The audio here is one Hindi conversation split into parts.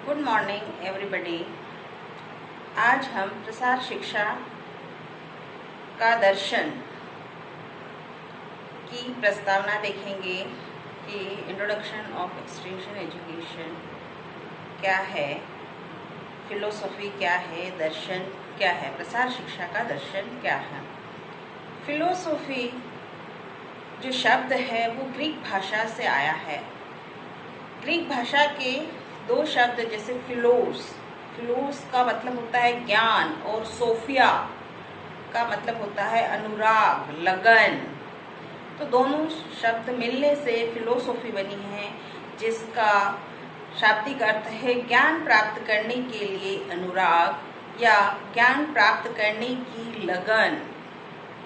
Good morning everybody. आज हम प्रसार शिक्षा का दर्शन की प्रस्तावना देखेंगे कि इंट्रोडक्शन ऑफ एक्सटेंशन एजुकेशन क्या है, फिलोसॉफी क्या है, दर्शन क्या है, प्रसार शिक्षा का दर्शन क्या है। फिलोसॉफी जो शब्द है वो ग्रीक भाषा से आया है। ग्रीक भाषा के दो शब्द जैसे फिलोस का मतलब होता है ज्ञान और सोफिया का मतलब होता है अनुराग, लगन। तो दोनों शब्द मिलने से फिलोसॉफी बनी है, जिसका शाब्दिक अर्थ है ज्ञान प्राप्त करने के लिए अनुराग या ज्ञान प्राप्त करने की लगन,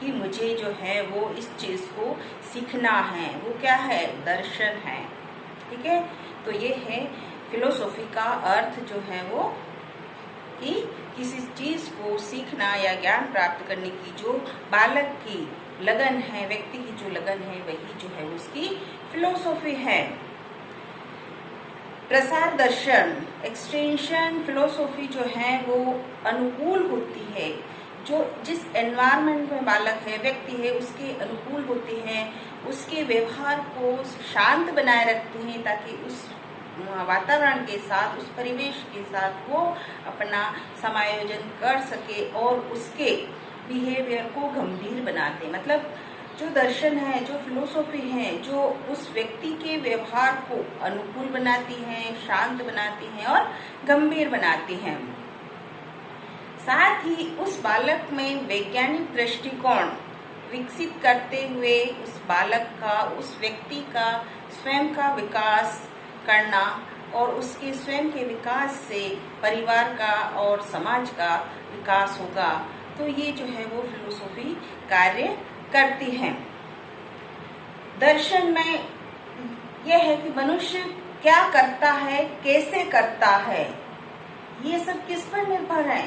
कि मुझे जो है वो इस चीज को सीखना है। वो क्या है? दर्शन है। ठीक है, तो ये है फिलोसॉफी का अर्थ जो है वो कि किसी चीज को सीखना या ज्ञान प्राप्त करने की जो बालक की लगन है, व्यक्ति की जो लगन है, वही जो है उसकी फिलोसॉफी है। प्रसार दर्शन एक्सटेंशन फिलोसॉफी जो है वो अनुकूल होती है, जो जिस एनवायरनमेंट में बालक है, व्यक्ति है, उसके अनुकूल होती है, उसके व्यवहार को शांत बनाए रखती हैं, ताकि उस वातावरण के साथ, उस परिवेश के साथ वो अपना समायोजन कर सके और उसके बिहेवियर को गंभीर बनाते। मतलब जो दर्शन है, जो फिलोसॉफी है, जो उस व्यक्ति के व्यवहार को अनुकूल बनाती हैं, शांत बनाती हैं और गंभीर बनाती हैं। साथ ही उस बालक में वैज्ञानिक दृष्टिकोण विकसित करते हुए उस बालक का, उस व्यक्ति का स्वयं का विकास करना और उसके स्वयं के विकास से परिवार का और समाज का विकास होगा। तो ये जो है वो फिलोसॉफी कार्य करती है। दर्शन में यह है कि मनुष्य क्या करता है, कैसे करता है, ये सब किस पर निर्भर है।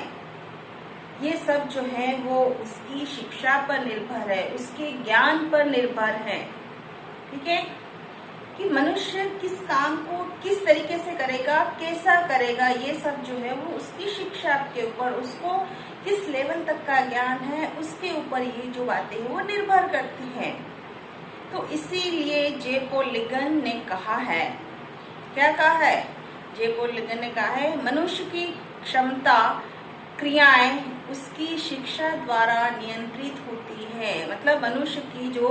ये सब जो है वो उसकी शिक्षा पर निर्भर है, उसके ज्ञान पर निर्भर है। ठीक है, कि मनुष्य किस काम को किस तरीके से करेगा, कैसा करेगा, ये सब जो है वो उसकी शिक्षा के ऊपर, उसको किस लेवल तक का ज्ञान है, उसके ऊपर ये जो बातें हैं वो निर्भर करती हैं। तो इसीलिए जे पॉल लिगन ने कहा है, क्या कहा है? जे पॉल लिगन ने कहा है मनुष्य की क्षमता, क्रियाएं उसकी शिक्षा द्वारा नियंत्रित होती है। मतलब मनुष्य की जो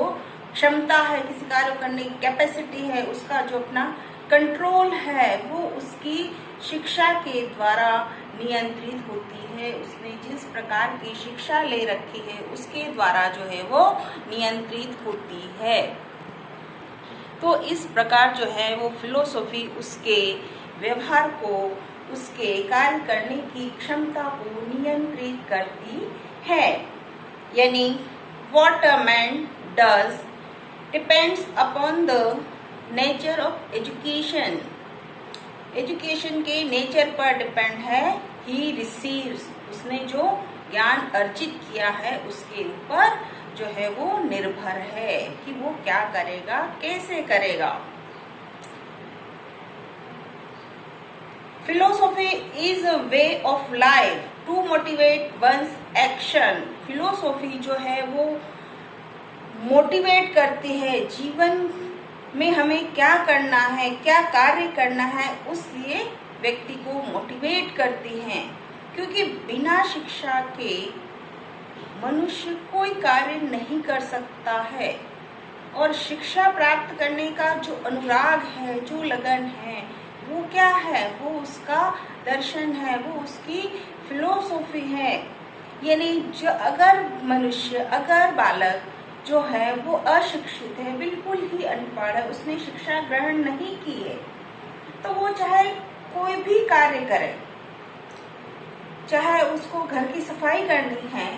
क्षमता है, किसी कार्य करने की कैपेसिटी है, उसका जो अपना कंट्रोल है, वो उसकी शिक्षा के द्वारा नियंत्रित होती है। उसने जिस प्रकार की शिक्षा ले रखी है उसके द्वारा जो है वो नियंत्रित होती है। तो इस प्रकार जो है वो फिलोसॉफी उसके व्यवहार को, उसके कार्य करने की क्षमता को नियंत्रित करती है। यानी what a man does depends upon the nature of education. Education के नेचर पर डिपेंड है। ही रिसीव्स, उसने जो ज्ञान अर्जित किया है उसके ऊपर जो है वो निर्भर है कि वो क्या करेगा, कैसे करेगा। Philosophy is a way of life to motivate one's action. Philosophy जो है वो मोटिवेट करती है, जीवन में हमें क्या करना है, क्या कार्य करना है, उसलिए व्यक्ति को मोटिवेट करती हैं। क्योंकि बिना शिक्षा के मनुष्य कोई कार्य नहीं कर सकता है, और शिक्षा प्राप्त करने का जो अनुराग है, जो लगन है, वो क्या है? वो उसका दर्शन है, वो उसकी फिलोसॉफी है। यानी जो अगर मनुष्य, अगर बालक जो है वो अशिक्षित है, बिल्कुल ही अनपढ़ है, उसने शिक्षा ग्रहण नहीं की है, तो वो चाहे कोई भी कार्य करे, चाहे उसको घर की सफाई करनी है,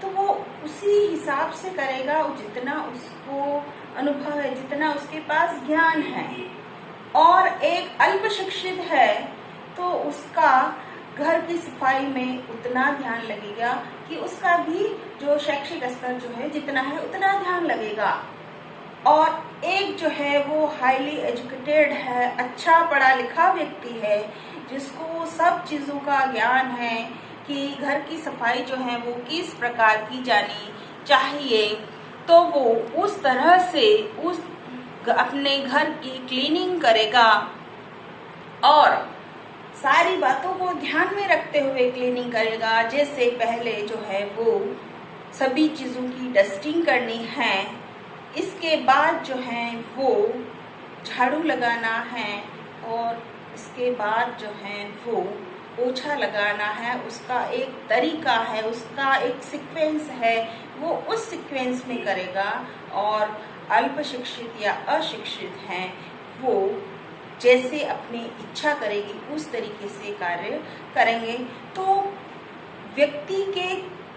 तो वो उसी हिसाब से करेगा जितना उसको अनुभव है, जितना उसके पास ज्ञान है। और एक अल्प शिक्षित है तो उसका घर की सफाई में उतना ध्यान लगेगा कि उसका भी जो शैक्षिक स्तर जो है जितना है उतना ध्यान लगेगा। और एक जो है वो हाईली एजुकेटेड है, अच्छा पढ़ा लिखा व्यक्ति है, जिसको सब चीजों का ज्ञान है कि घर की सफाई जो है वो किस प्रकार की जानी चाहिए, तो वो उस तरह से उस अपने घर की क्लीनिंग करेगा और सारी बातों को ध्यान में रखते हुए क्लीनिंग करेगा। जैसे पहले जो है वो सभी चीजों की डस्टिंग करनी है, इसके बाद जो है वो झाड़ू लगाना है और इसके बाद जो है वो पोछा लगाना है। उसका एक तरीका है, उसका एक सीक्वेंस है, वो उस सीक्वेंस में करेगा। और अल्प शिक्षित या अशिक्षित हैं वो जैसे अपनी इच्छा करेगी उस तरीके से कार्य करेंगे। तो व्यक्ति के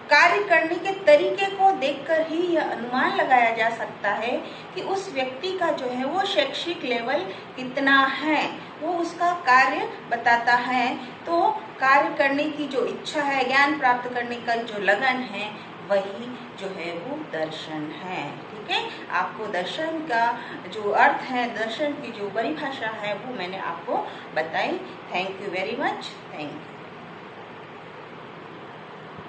कार्य करने के तरीके को देखकर ही यह अनुमान लगाया जा सकता है कि उस व्यक्ति का जो है वो शैक्षिक लेवल कितना है, वो उसका कार्य बताता है। तो कार्य करने की जो इच्छा है, ज्ञान प्राप्त करने का जो लगन है, वही जो है वो दर्शन है। ठीक है, आपको दर्शन का जो अर्थ है, दर्शन की जो परिभाषा है वो मैंने आपको बताई। Thank you very much. Thank you.